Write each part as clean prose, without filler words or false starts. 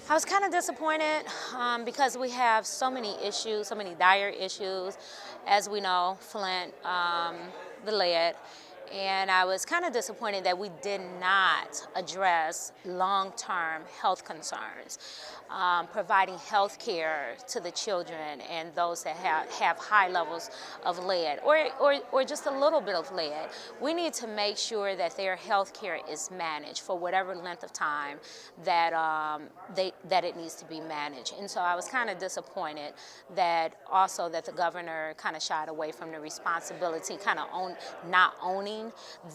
I was kind of disappointed because we have so many issues, so many dire issues. As we know, Flint, the lead. And I was kind of disappointed that we did not address long-term health concerns, providing health care to the children and those that have high levels of lead or just a little bit of lead. We need to make sure that their health care is managed for whatever length of time that, that it needs to be managed. And so I was kind of disappointed that also that the governor kind of shied away from the responsibility, kind of not owning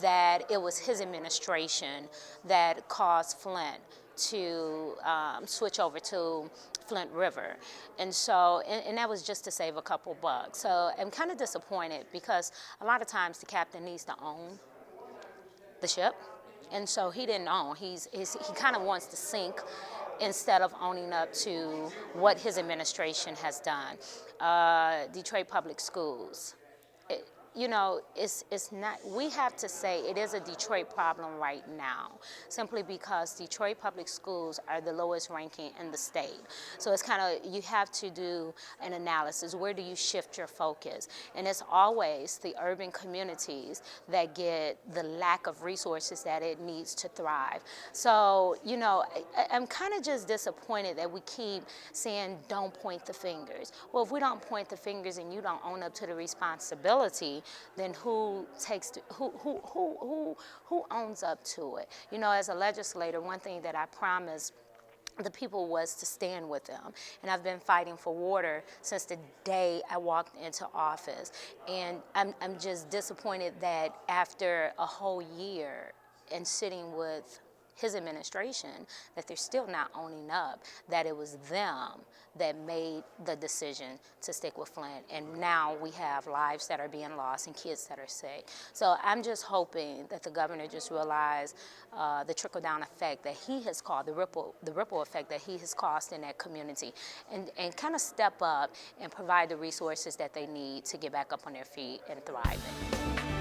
that it was his administration that caused Flint to switch over to Flint River. And so, and that was just to save a couple bucks. So I'm kind of disappointed because a lot of times the captain needs to own the ship. And so he didn't own. He kind of wants to sink instead of owning up to what his administration has done. Detroit Public Schools. You know, it's not, we have to say it is a Detroit problem right now, simply because Detroit Public Schools are the lowest ranking in the state. So it's kind of, you have to do an analysis. Where do you shift your focus? And it's always the urban communities that get the lack of resources that it needs to thrive. So, you know, I'm kind of just disappointed that we keep saying don't point the fingers. Well, if we don't point the fingers and you don't own up to the responsibility, then who owns up to it? You know, as a legislator, one thing that I promised the people was to stand with them. And I've been fighting for water since the day I walked into office. And I'm just disappointed that after a whole year and sitting with his administration, that they're still not owning up, that it was them that made the decision to stick with Flint. And now we have lives that are being lost and kids that are sick. So I'm just hoping that the governor just realized the trickle-down effect that he has caused, the ripple effect that he has caused in that community, and kind of step up and provide the resources that they need to get back up on their feet and thriving.